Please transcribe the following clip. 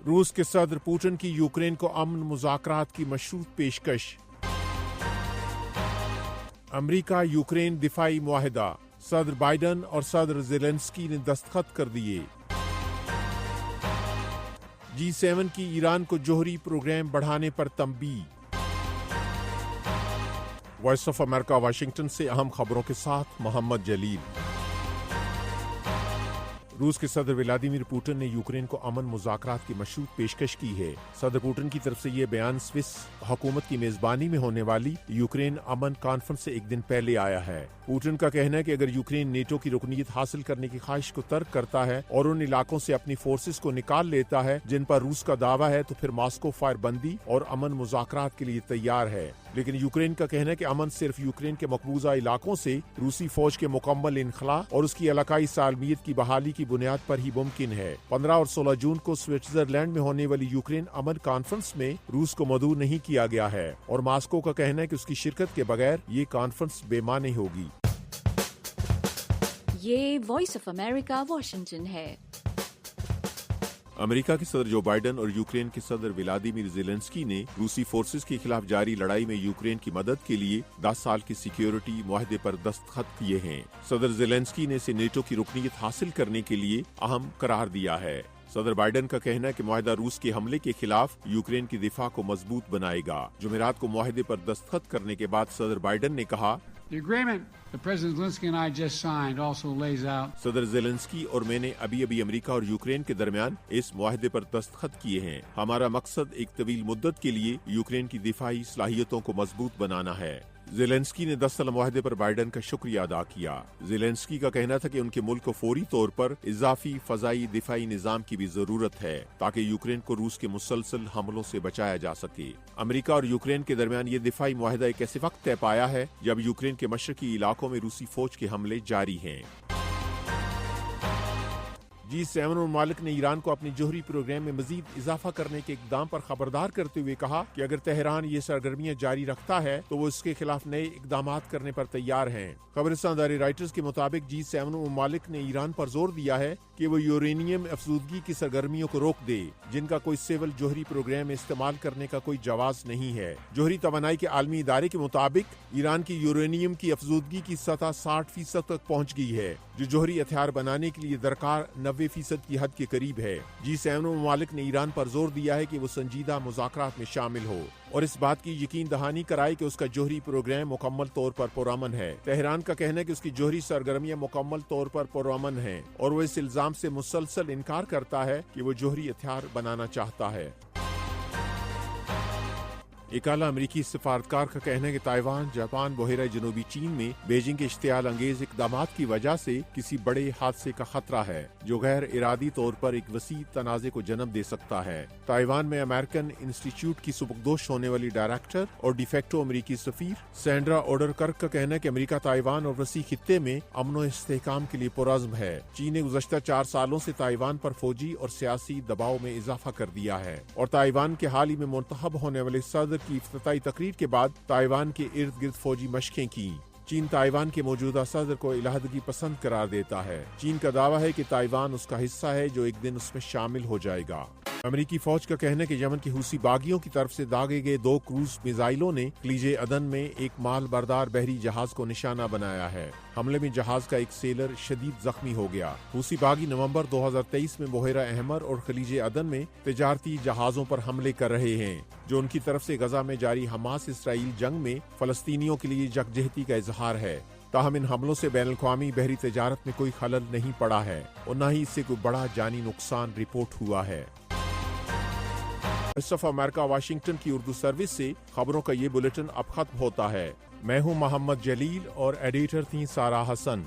روس کے صدر پوٹن کی یوکرین کو امن مذاکرات کی مشروط پیشکش۔ امریکہ یوکرین دفاعی معاہدہ، صدر بائیڈن اور صدر زیلنسکی نے دستخط کر دیے۔ G7 کی ایران کو جوہری پروگرام بڑھانے پر تنبیہ۔ وائس آف امریکہ واشنگٹن سے اہم خبروں کے ساتھ محمد جلیل۔ روس کے صدر ولادیمیر پوٹن نے یوکرین کو امن مذاکرات کی مشروط پیشکش کی ہے۔ صدر پوٹن کی طرف سے یہ بیان سوئس حکومت کی میزبانی میں ہونے والی یوکرین امن کانفرنس سے ایک دن پہلے آیا ہے۔ پوٹن کا کہنا ہے کہ اگر یوکرین نیٹو کی رکنیت حاصل کرنے کی خواہش کو ترک کرتا ہے اور ان علاقوں سے اپنی فورسز کو نکال لیتا ہے جن پر روس کا دعویٰ ہے، تو پھر ماسکو فائر بندی اور امن مذاکرات کے لیے تیار ہے۔ لیکن یوکرین کا کہنا ہے کہ امن صرف یوکرین کے مقبوضہ علاقوں سے روسی فوج کے مکمل انخلاء اور اس کی علاقائی سالمیت کی بحالی کی بنیاد پر ہی ممکن ہے۔ 15 اور 16 جون کو سوئٹزرلینڈ میں ہونے والی یوکرین امن کانفرنس میں روس کو مدعو نہیں کیا گیا ہے اور ماسکو کا کہنا ہے کہ اس کی شرکت کے بغیر یہ کانفرنس بے معنی ہوگی۔ یہ وائس آف امریکہ واشنگٹن ہے۔ امریکہ کے صدر جو بائیڈن اور یوکرین کے صدر ولادیمیر زیلنسکی نے روسی فورسز کے خلاف جاری لڑائی میں یوکرین کی مدد کے لیے 10 سال کے سیکیورٹی معاہدے پر دستخط کیے ہیں۔ صدر زیلنسکی نے اسے نیٹو کی رکنیت حاصل کرنے کے لیے اہم قرار دیا ہے۔ صدر بائیڈن کا کہنا ہے کہ معاہدہ روس کے حملے کے خلاف یوکرین کی دفاع کو مضبوط بنائے گا۔ جمعرات کو معاہدے پر دستخط کرنے کے بعد صدر بائیڈن نے کہا، صدر زیلنسکی اور میں نے ابھی امریکہ اور یوکرین کے درمیان اس معاہدے پر دستخط کیے ہیں۔ ہمارا مقصد ایک طویل مدت کے لیے یوکرین کی دفاعی صلاحیتوں کو مضبوط بنانا ہے۔ زیلنسکی نے 10 سال معاہدے پر بائیڈن کا شکریہ ادا کیا۔ زیلنسکی کا کہنا تھا کہ ان کے ملک کو فوری طور پر اضافی فضائی دفاعی نظام کی بھی ضرورت ہے تاکہ یوکرین کو روس کے مسلسل حملوں سے بچایا جا سکے۔ امریکہ اور یوکرین کے درمیان یہ دفاعی معاہدہ ایک ایسے وقت طے پایا ہے جب یوکرین کے مشرقی علاقوں میں روسی فوج کے حملے جاری ہیں۔ G7 ممالک نے ایران کو اپنے جوہری پروگرام میں مزید اضافہ کرنے کے اقدام پر خبردار کرتے ہوئے کہا کہ اگر تہران یہ سرگرمیاں جاری رکھتا ہے تو وہ اس کے خلاف نئے اقدامات کرنے پر تیار ہیں۔ خبرستان ادارے رائٹرز کے مطابق G7 ممالک نے ایران پر زور دیا ہے کہ وہ یورینیم افزودگی کی سرگرمیوں کو روک دے جن کا کوئی سول جوہری پروگرام میں استعمال کرنے کا کوئی جواز نہیں ہے۔ جوہری توانائی کے عالمی ادارے کے مطابق ایران کی یورینیم کی افزودگی کی سطح 60% تک پہنچ گئی ہے، جو جوہری ہتھیار بنانے کے لیے درکار 90% کی حد کے قریب ہے۔ G7 ممالک نے ایران پر زور دیا ہے کہ وہ سنجیدہ مذاکرات میں شامل ہو اور اس بات کی یقین دہانی کرائے کہ اس کا جوہری پروگرام مکمل طور پر پرامن ہے۔ تہران کا کہنا ہے کہ اس کی جوہری سرگرمیاں مکمل طور پر پرامن ہیں اور وہ اس الزام سے مسلسل انکار کرتا ہے کہ وہ جوہری ہتھیار بنانا چاہتا ہے۔ ایک اعلیٰ امریکی سفارتکار کا کہنا ہے کہ تائیوان، جاپان، بحیرہ جنوبی چین میں بیجنگ کے اشتعال انگیز اقدامات کی وجہ سے کسی بڑے حادثے کا خطرہ ہے جو غیر ارادی طور پر ایک وسیع تنازع کو جنم دے سکتا ہے۔ تائیوان میں امریکن انسٹی ٹیوٹ کی سبکدوش ہونے والی ڈائریکٹر اور ڈی فیکٹو امریکی سفیر سینڈرا اوڈرکرک کا کہنا ہے کہ امریکہ تائیوان اور وسیع خطے میں امن و استحکام کے لیے پرعزم ہے۔ چین نے گزشتہ 4 سالوں سے تائیوان پر فوجی اور سیاسی دباؤ میں اضافہ کر دیا ہے اور تائیوان کے حال ہی میں منتخب ہونے والے صدر کی افتتاحی تقریر کے بعد تائیوان کے ارد گرد فوجی مشقیں کی۔ چین تائیوان کے موجودہ صدر کو علیحدگی پسند قرار دیتا ہے۔ چین کا دعویٰ ہے کہ تائیوان اس کا حصہ ہے جو ایک دن اس میں شامل ہو جائے گا۔ امریکی فوج کا کہنا ہے کہ یمن کے حوثی باغیوں کی طرف سے داغے گئے 2 کروز میزائلوں نے خلیج عدن میں ایک مال بردار بحری جہاز کو نشانہ بنایا ہے۔ حملے میں جہاز کا ایک سیلر شدید زخمی ہو گیا۔ حوثی باغی نومبر 2023 میں بحیرہ احمر اور خلیج عدن میں تجارتی جہازوں پر حملے کر رہے ہیں جو ان کی طرف سے غزہ میں جاری حماس اسرائیل جنگ میں فلسطینیوں کے لیے یکجہتی کا اظہار ہے۔ تاہم ان حملوں سے بین الاقوامی بحری تجارت میں کوئی خلل نہیں پڑا ہے اور نہ ہی اس سے کوئی بڑا جانی نقصان رپورٹ ہوا ہے۔ وائس آف امریکہ واشنگٹن کی اردو سروس سے خبروں کا یہ بلیٹن اب ختم ہوتا ہے۔ میں ہوں محمد جلیل اور ایڈیٹر تھیں سارہ حسن۔